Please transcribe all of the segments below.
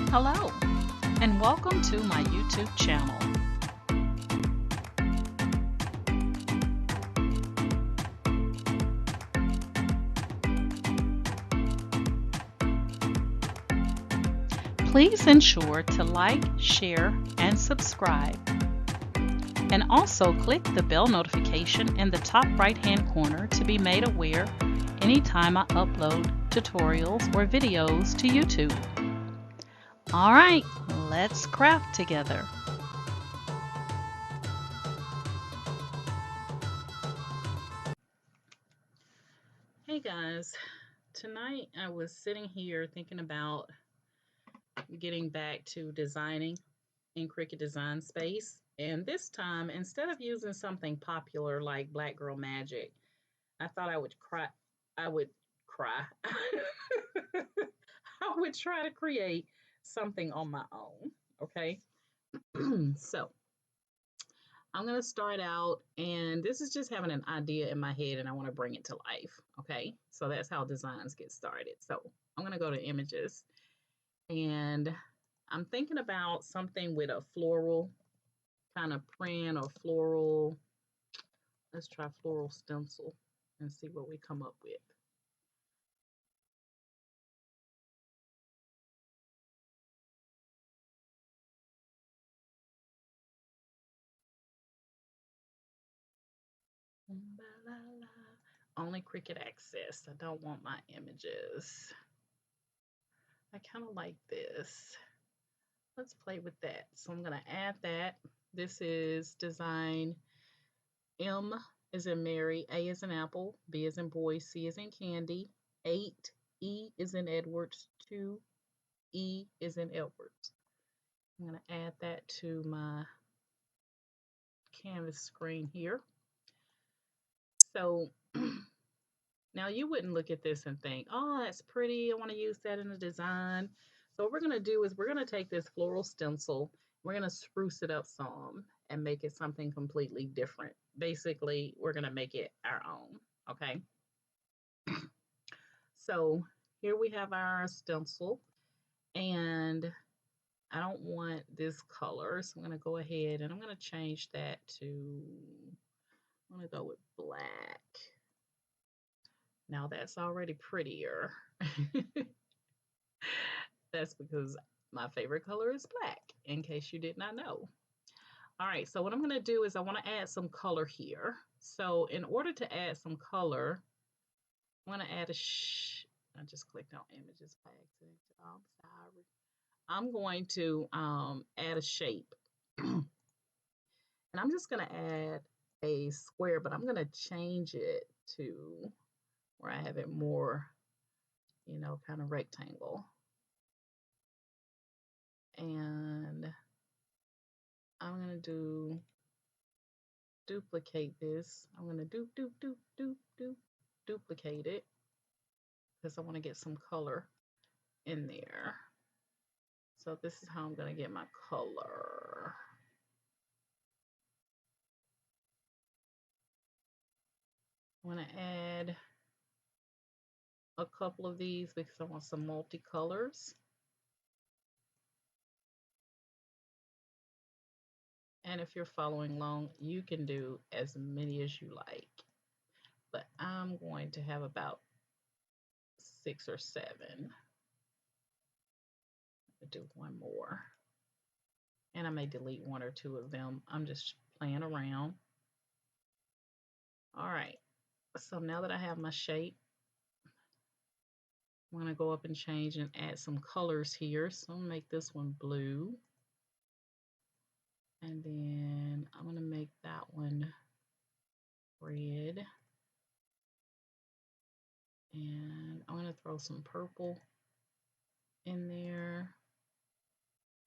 Hello, and welcome to my YouTube channel. Please ensure to like, share, and subscribe. And also click the bell notification in the top right-hand corner to be made aware anytime I upload tutorials or videos to YouTube. All right, let's craft together. Hey guys, tonight I was sitting here thinking about getting back to designing in Cricut Design Space. And this time, instead of using something popular like Black Girl Magic, I thought I would cry. I would try to create something on my own. Okay. So I'm going to start out, and this is just having an idea in my head, and I want to bring it to life. Okay. So that's how designs get started. So I'm going to go to images, and I'm thinking about something with a floral kind of print or floral. Let's try floral stencil and see what we come up with. Only Cricut access. I don't want my images. I kind of like this. Let's play with that. So I'm going to add that. This is design M is in Mary, A is in Apple, B is in boy, C is in candy, 8, E is in Edwards, 2, E is in Edwards. I'm going to add that to my canvas screen here. So now you wouldn't look at this and think, oh, that's pretty. I want to use that in a design. So what we're going to do is we're going to take this floral stencil, we're going to spruce it up some and make it something completely different. Basically, we're going to make it our own. Okay. So here we have our stencil, and I don't want this color. So I'm going to go ahead and I'm going to change that to, I'm going to go with black. Now that's already prettier. That's because my favorite color is black, in case you did not know. All right, so what I'm going to do is I want to add some color here. So in order to add some color, I'm going to add I just clicked on images by accident. I'm sorry. I'm going to add a shape. And I'm just going to add a square, but I'm going to change it to where I have it more, kind of rectangle. And I'm going to duplicate this. I'm going to duplicate it because I want to get some color in there. So this is how I'm going to get my color. I'm going to add a couple of these because I want some multicolors. And if you're following along, you can do as many as you like. But I'm going to have about 6 or 7. I'll do one more. And I may delete 1 or 2 of them. I'm just playing around. All right. So now that I have my shape, I'm going to go up and change and add some colors here. So I'm going to make this one blue. And then I'm going to make that one red. And I'm going to throw some purple in there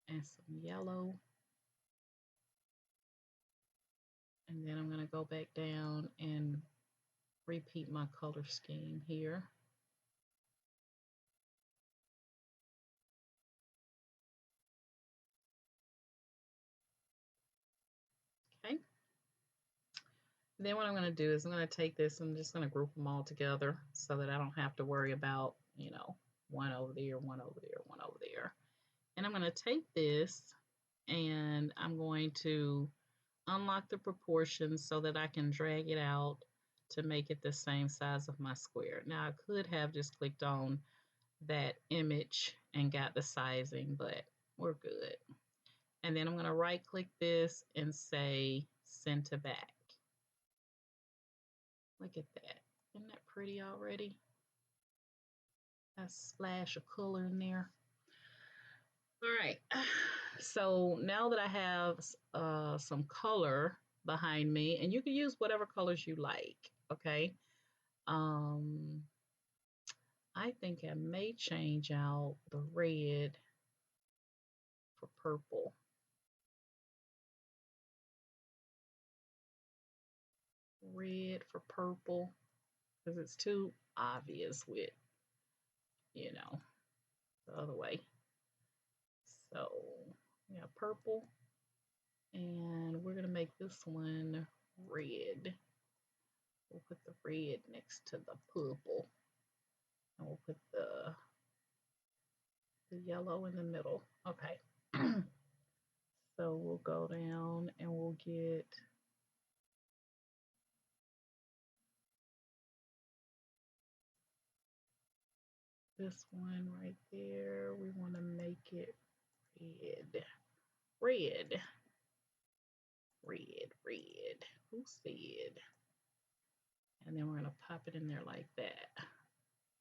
and some yellow. And then I'm going to go back down and repeat my color scheme here. Okay. Then what I'm going to do is I'm going to take this and I'm just going to group them all together so that I don't have to worry about, one over there, one over there, one over there. And I'm going to take this and I'm going to unlock the proportions so that I can drag it out to make it the same size of my square. Now I could have just clicked on that image and got the sizing, but we're good. And then I'm going to right click this and say send to back. Look at that. Isn't that pretty already? A splash of color in there. All right. So now that I have some color behind me, and you can use whatever colors you like, okay? I think I may change out the red for purple. Red for purple, because it's too obvious with, you know, the other way. So, yeah, purple. And we're going to make this one red. We'll put the red next to the purple. And we'll put the yellow in the middle. Okay. So we'll go down and we'll get this one right there. We want to make it red. Red. Red, red. Who said? And then we're going to pop it in there like that,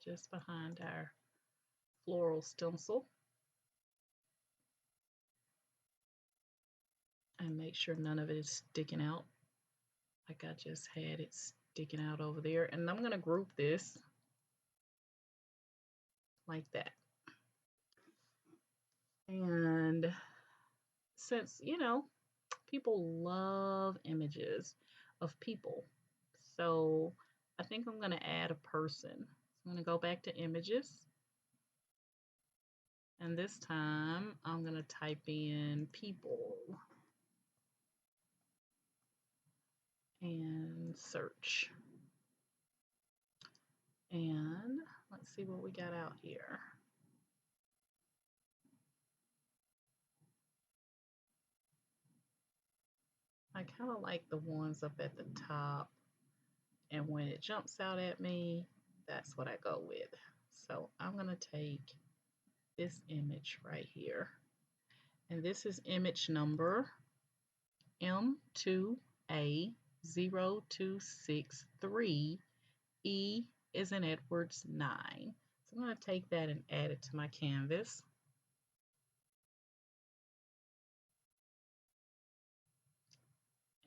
just behind our floral stencil. And make sure none of it is sticking out like I just had it sticking out over there. And I'm going to group this like that. And since, you know, people love images of people, so I think I'm going to add a person. So I'm going to go back to images. And this time I'm going to type in people and search. And let's see what we got out here. I kind of like the ones up at the top, and when it jumps out at me, that's what I go with. So I'm going to take this image right here, and this is image number M2A0263, E is in Edwards 9. So I'm going to take that and add it to my canvas.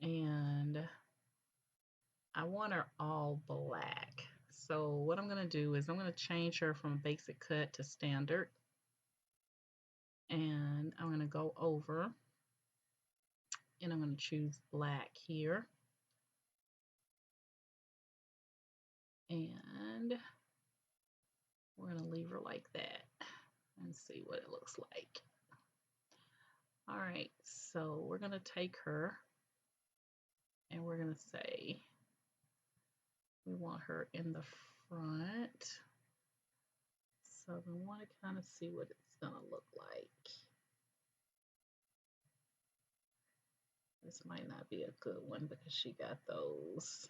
And I want her all black. So what I'm going to do is I'm going to change her from basic cut to standard. And I'm going to go over and I'm going to choose black here. And we're going to leave her like that and see what it looks like. All right, so we're going to take her and we're going to say we want her in the front. So we want to kind of see what it's going to look like. This might not be a good one because she got those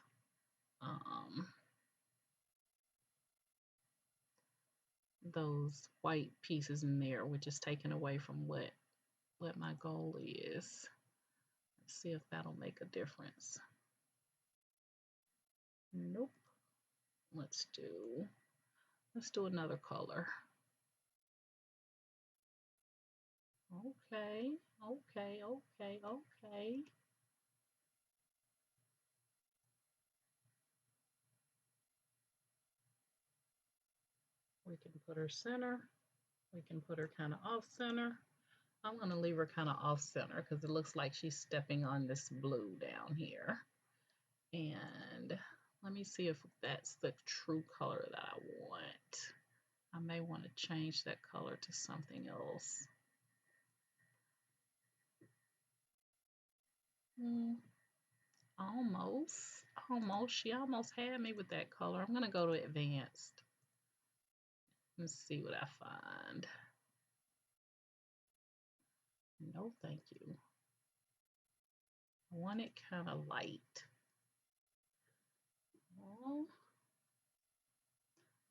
white pieces in there, which is taken away from what my goal is. Let's see if that'll make a difference. Nope. Let's do another color. Okay. We can put her center. We can put her kind of off center. I'm going to leave her kind of off center because it looks like she's stepping on this blue down here. And let me see if that's the true color that I want. I may want to change that color to something else. Almost. She almost had me with that color. I'm going to go to advanced and see what I find. No, thank you. I want it kind of light. Well,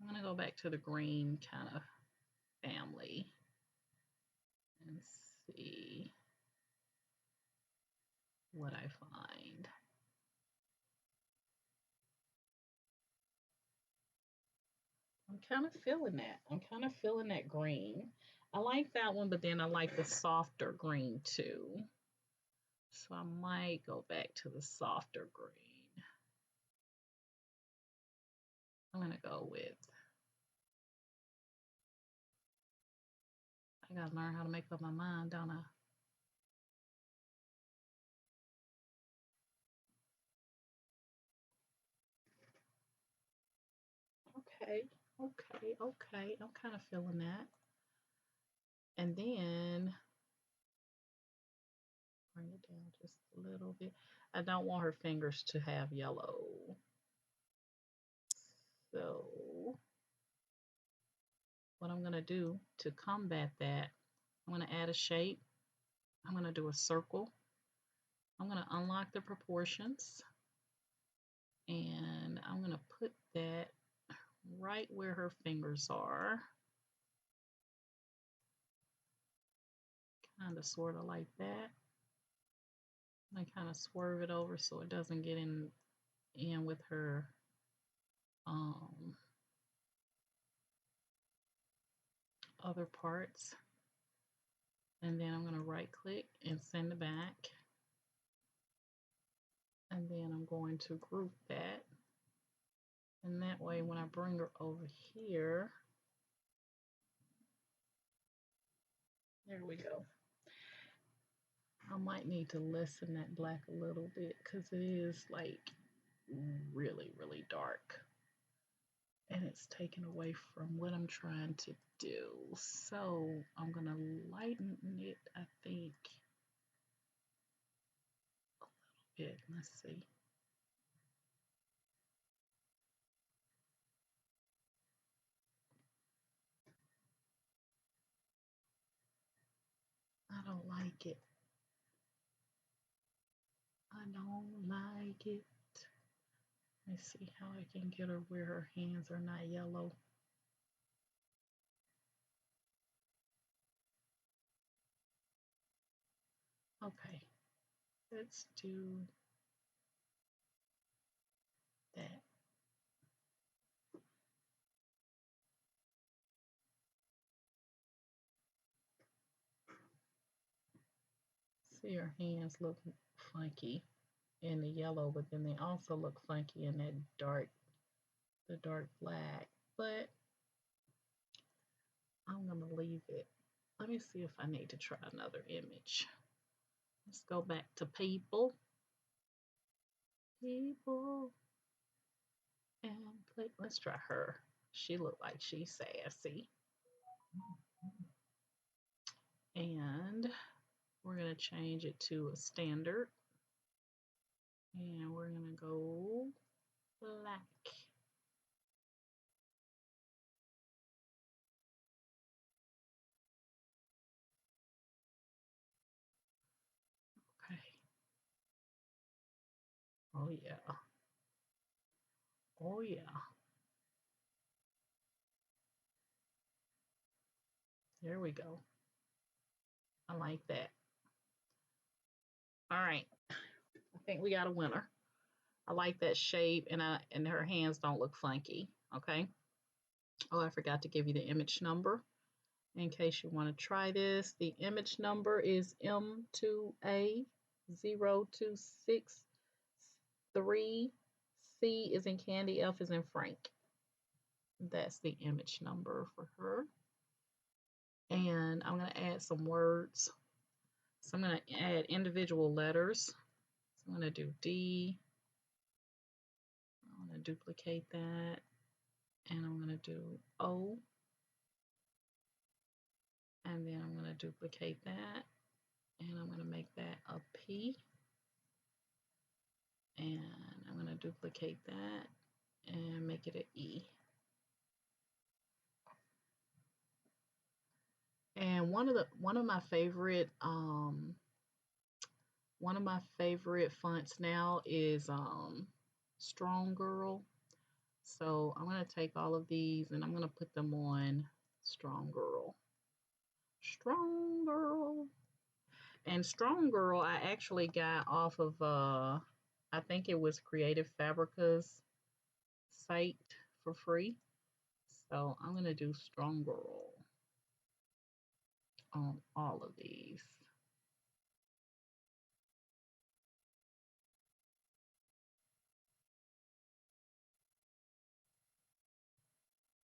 I'm going to go back to the green kind of family and see what I find. I'm kind of feeling that. I'm kind of feeling that green. I like that one, but then I like the softer green too. So I might go back to the softer green. I'm going to go with, I got to learn how to make up my mind, don't I? Okay, okay. I'm kind of feeling that. And then bring it down just a little bit. I don't want her fingers to have yellow. So what I'm going to do to combat that, I'm going to add a shape. I'm going to do a circle. I'm going to unlock the proportions. And I'm going to put that right where her fingers are. Kind of sort of like that. I kind of swerve it over so it doesn't get in with her other parts. And then I'm going to right click and send it back. And then I'm going to group that. And that way when I bring her over here, there we go. I might need to lessen that black a little bit because it is like really, really dark. And it's taken away from what I'm trying to do. So I'm going to lighten it, I think, a little bit. Let's see. I don't like it. I don't like it. Let's see how I can get her where her hands are not yellow. Okay, let's do that. See, her hands look funky in the yellow, but then they also look funky in that dark, the dark black. But I'm gonna leave it. Let me see if I need to try another image. Let's go back to people. People. And let's try her. She looked like she's sassy. And we're gonna change it to a standard. And we're gonna go black. Okay. Oh yeah. Oh yeah. There we go. I like that. All right. I think we got a winner. I like that shape, and her hands don't look funky. Okay. Oh, I forgot to give you the image number in case you want to try this. The image number is M2A0263. C is in Candy, F is in Frank. That's the image number for her. And I'm going to add some words. So I'm going to add individual letters. So I'm going to do D. I'm going to duplicate that. And I'm going to do O. And then I'm going to duplicate that. And I'm going to make that a P. And I'm going to duplicate that and make it an E. And one of my favorite fonts now is Strong Girl. So I'm going to take all of these and I'm going to put them on Strong Girl. Strong Girl. And Strong Girl I actually got off of I think it was Creative Fabrica's site for free. So I'm going to do Strong Girl on all of these.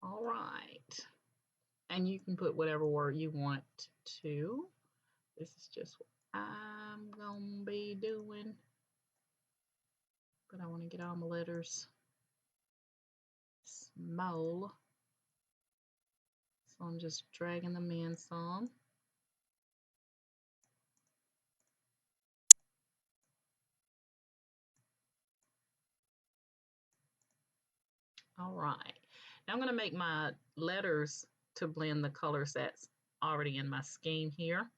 All right. And you can put whatever word you want to. This is just what I'm going to be doing. But I want to get all my letters small. So I'm just dragging them in some. All right. Now I'm going to make my letters to blend the colors that's already in my scheme here.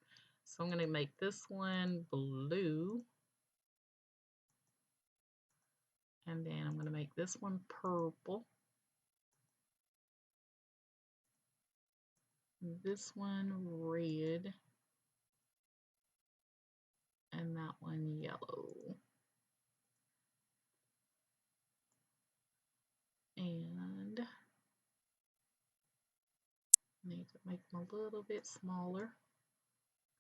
So I'm going to make this one blue. And then I'm going to make this one purple. This one red. And that one yellow. And I need to make them a little bit smaller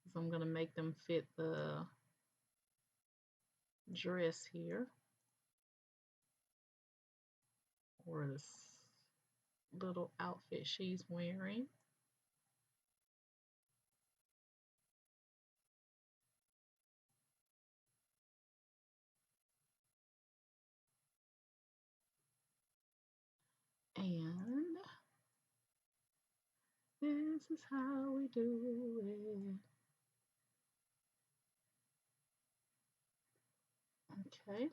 because I'm going to make them fit the dress here or this little outfit she's wearing. And this is how we do it. Okay.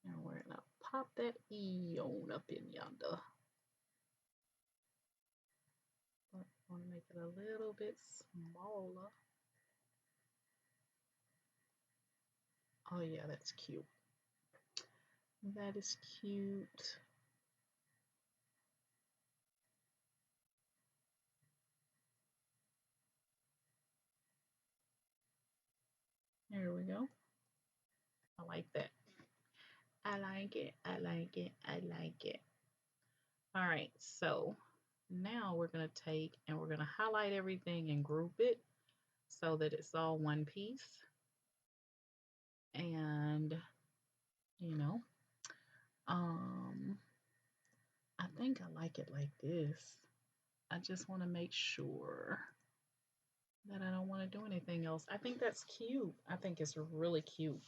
Now we're going to pop that E on up in yonder. But I want to make it a little bit smaller. Oh yeah, that's cute. That is cute. There we go. I like that. I like it. I like it. I like it. All right, so now we're going to take and we're going to highlight everything and group it so that it's all one piece. And, you know, I think I like it like this. I just want to make sure that I don't want to do anything else. I think that's cute. I think it's really cute.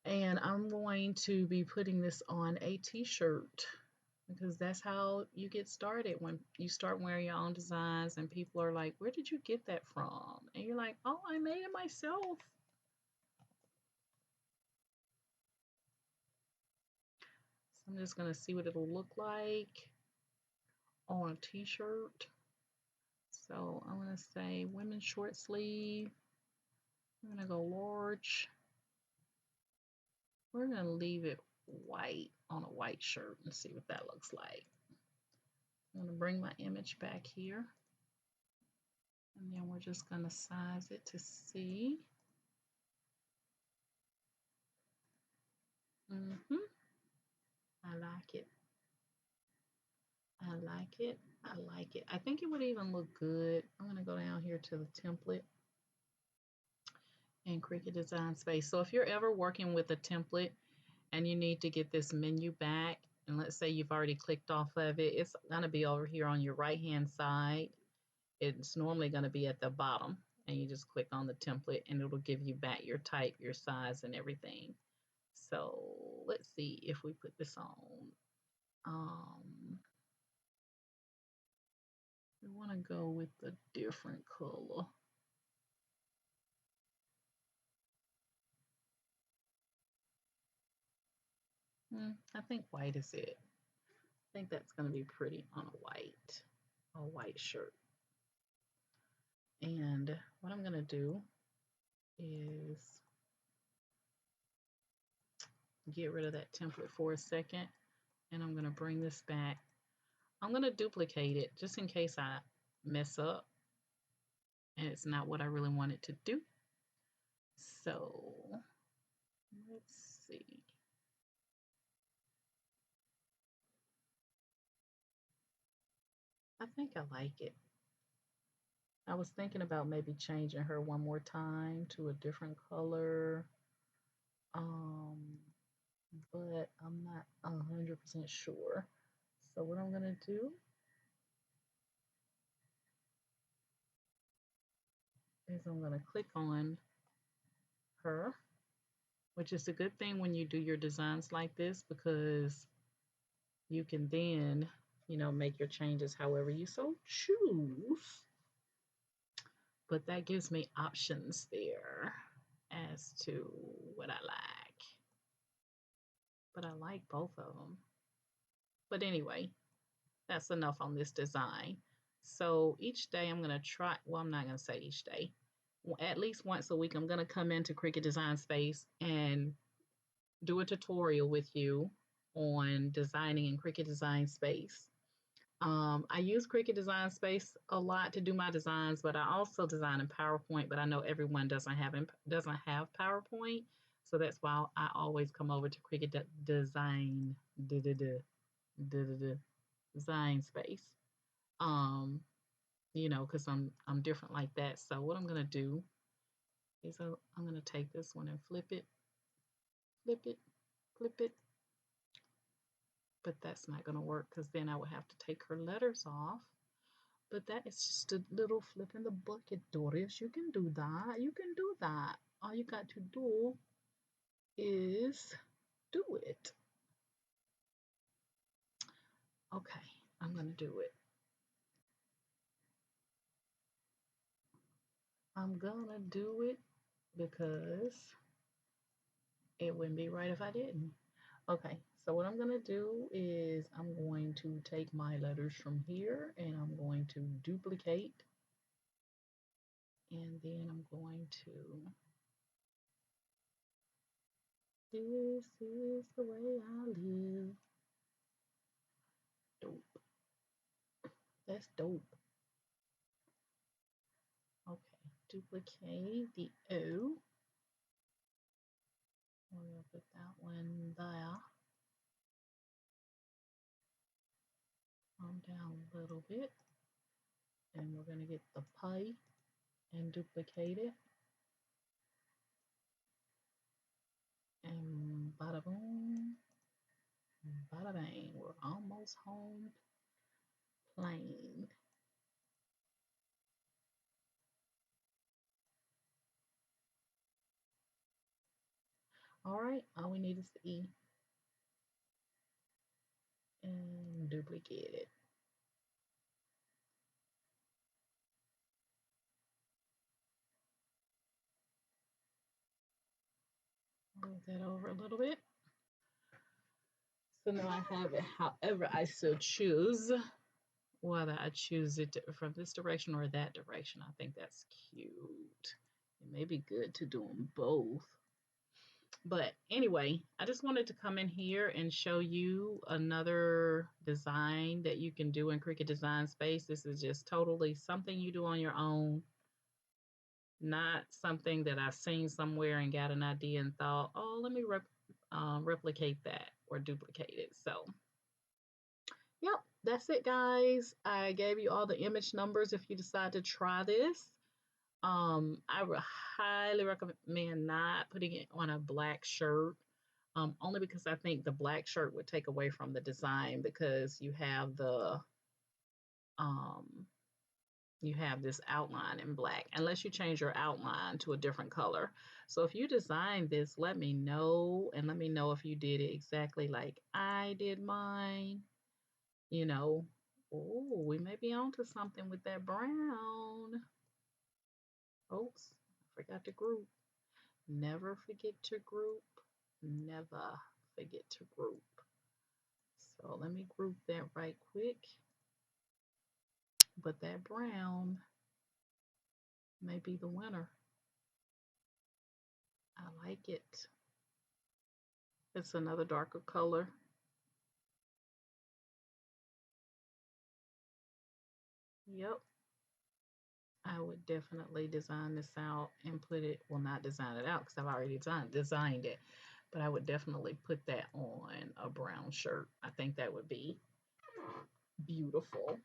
And I'm going to be putting this on a t-shirt because that's how you get started when you start wearing your own designs and people are like, where did you get that from? And you're like, oh, I made it myself. So I'm just going to see what it'll look like on a t-shirt. So I'm going to say women's short sleeve. I'm going to go large. We're going to leave it white on a white shirt and see what that looks like. I'm going to bring my image back here. And then we're just going to size it to see. I like it. I like it. I like it. I think it would even look good. I'm going to go down here to the template in Cricut Design Space. So if you're ever working with a template and you need to get this menu back, and let's say you've already clicked off of it, it's going to be over here on your right hand side. It's normally going to be at the bottom, and you just click on the template and it'll give you back your type, your size, and everything. So let's see if we put this on. We want to go with a different color. I think white is it. I think that's going to be pretty on a white shirt. And what I'm going to do is get rid of that template for a second, and I'm going to bring this back. I'm going to duplicate it just in case I mess up and it's not what I really wanted to do. So let's see. I think I like it. I was thinking about maybe changing her one more time to a different color. But I'm not 100% sure. So what I'm gonna do is I'm gonna click on her, which is a good thing when you do your designs like this, because you can then, make your changes however you so choose. But that gives me options there as to what I like. But I like both of them. But anyway, that's enough on this design. So each day I'm going to try, well, I'm not going to say each day. At least once a week, I'm going to come into Cricut Design Space and do a tutorial with you on designing in Cricut Design Space. I use Cricut Design Space a lot to do my designs, but I also design in PowerPoint. But I know everyone doesn't have PowerPoint, so that's why I always come over to Cricut Design Design Space. Because I'm different like that. So what I'm gonna do is I'm gonna take this one and flip it, flip it, flip it. But that's not gonna work because then I would have to take her letters off. But that is just a little flip in the bucket, Doris. You can do that. You can do that. All you got to do is do it. Okay, I'm gonna do it. I'm gonna do it because it wouldn't be right if I didn't. Okay, so what I'm gonna do is I'm going to take my letters from here and I'm going to duplicate, and then I'm going to, this is the way I live. Dope. That's dope. Okay, duplicate the O. We're gonna put that one there. Down a little bit. And we're gonna get the pie and duplicate it. And bada boom, bada bang. We're almost home plain. All right, all we need is the E and duplicate it. Move that over a little bit. So now I have it however I so choose, whether I choose it from this direction or that direction. I think that's cute. It may be good to do them both. But anyway, I just wanted to come in here and show you another design that you can do in Cricut Design Space. This is just totally something you do on your own, not something that I've seen somewhere and got an idea and thought, oh, let me replicate that or duplicate it. So, yep, that's it, guys. I gave you all the image numbers if you decide to try this. I would highly recommend not putting it on a black shirt, only because I think the black shirt would take away from the design, because you have this outline in black, unless you change your outline to a different color. So if you design this, let me know, and let me know if you did it exactly like I did mine. Oh, we may be onto something with that brown. Oops, I forgot to group. Never forget to group. Never forget to group. So let me group that right quick. But that brown may be the winner. I like it. It's another darker color. Yep. I would definitely design this out and put it, well, not design it out because I've already designed it, but I would definitely put that on a brown shirt. I think that would be beautiful.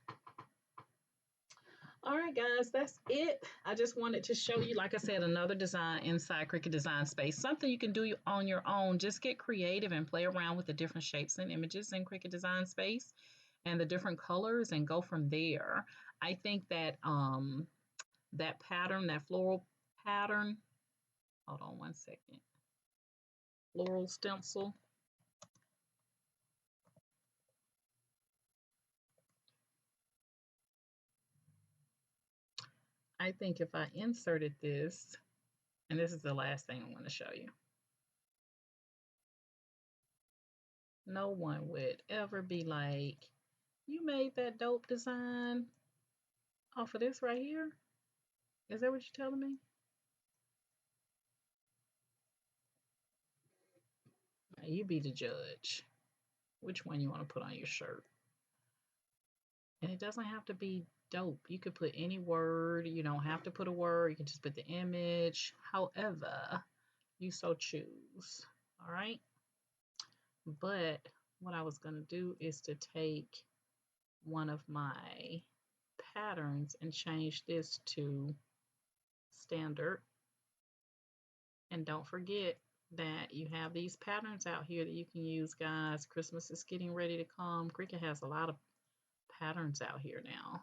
All right, guys, that's it. I just wanted to show you, like I said, another design inside Cricut Design Space. Something you can do on your own. Just get creative and play around with the different shapes and images in Cricut Design Space and the different colors and go from there. I think that that pattern, that floral pattern, hold on one second, floral stencil. I think if I inserted this, and this is the last thing I want to show you, no one would ever be like, you made that dope design off of this right here? Is that what you're telling me? Now you be the judge. Which one you want to put on your shirt? And it doesn't have to be dope. You could put any word. You don't have to put a word. You can just put the image. However, you so choose. All right. But what I was going to do is to take one of my patterns and change this to standard. And don't forget that you have these patterns out here that you can use, guys. Christmas is getting ready to come. Cricut has a lot of patterns out here now.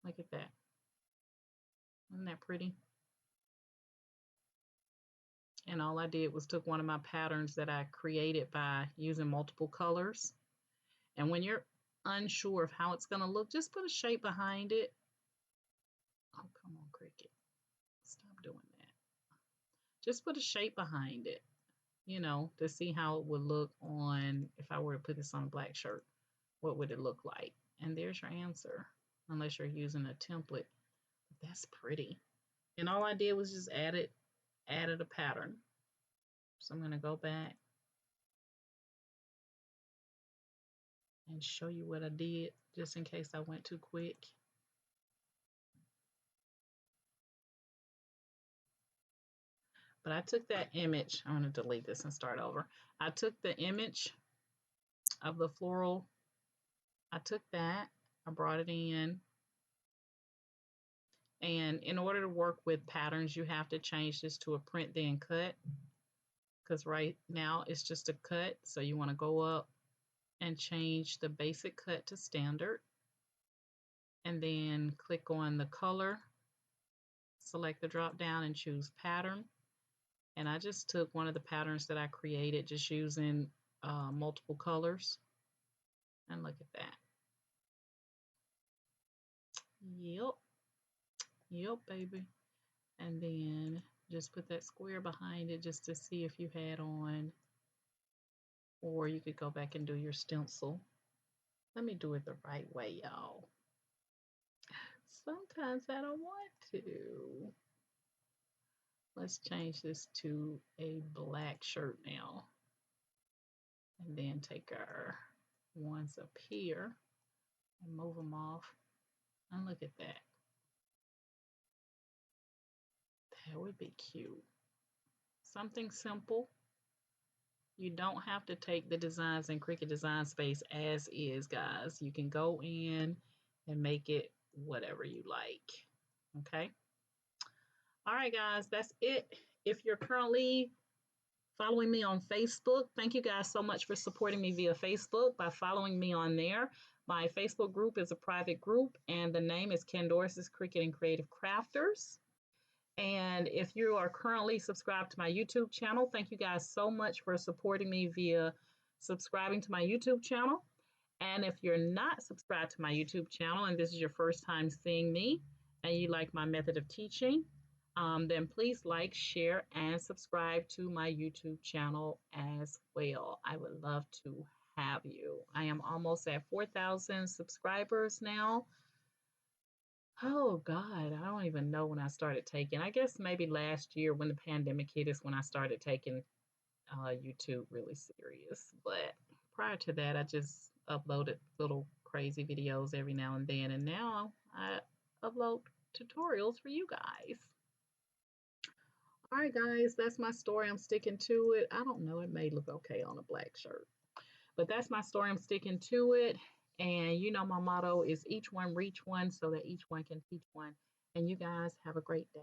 Look at that. Isn't that pretty? And all I did was took one of my patterns that I created by using multiple colors. And when you're unsure of how it's going to look, just put a shape behind it. Oh, come on, Cricut. Stop doing that. Just put a shape behind it, you know, to see how it would look on, if I were to put this on a black shirt, what would it look like? And there's your answer, unless you're using a template. That's pretty. And all I did was just added a pattern. So I'm going to go back and show you what I did, just in case I went too quick. But I took that image. I'm going to delete this and start over. I took the image of the floral. I took that. I brought it in. And in order to work with patterns, you have to change this to a print then cut, because right now it's just a cut. So you want to go up and change the basic cut to standard, and then click on the color, select the drop down and choose pattern. And I just took one of the patterns that I created just using multiple colors, and look at that. Yep, baby. And then just put that square behind it just to see if you had on, or you could go back and do your stencil. Let me do it the right way, y'all. Sometimes I don't want to. Let's change this to a black shirt now. And then take our ones up here and move them off. And look at that. That would be cute. Something simple. You don't have to take the designs in Cricut Design Space as is, guys. You can go in and make it whatever you like. Okay. All right, guys, that's it. If you're currently following me on Facebook, thank you guys so much for supporting me via Facebook by following me on there. My Facebook group is a private group, and the name is Ken Doris's Cricut and Creative Crafters. And if you are currently subscribed to my YouTube channel, thank you guys so much for supporting me via subscribing to my YouTube channel. And if you're not subscribed to my YouTube channel and this is your first time seeing me and you like my method of teaching, then please like, share, and subscribe to my YouTube channel as well. I would love to have you. I am almost at 4,000 subscribers now. Oh God, I don't even know when I started taking. I guess maybe last year when the pandemic hit is when I started taking YouTube really serious. But prior to that, I just uploaded little crazy videos every now and then, and now I upload tutorials for you guys. All right, guys, that's my story. I'm sticking to it. I don't know, it may look okay on a black shirt, but that's my story. I'm sticking to it. And you know, my motto is each one reach one so that each one can teach one. And you guys have a great day.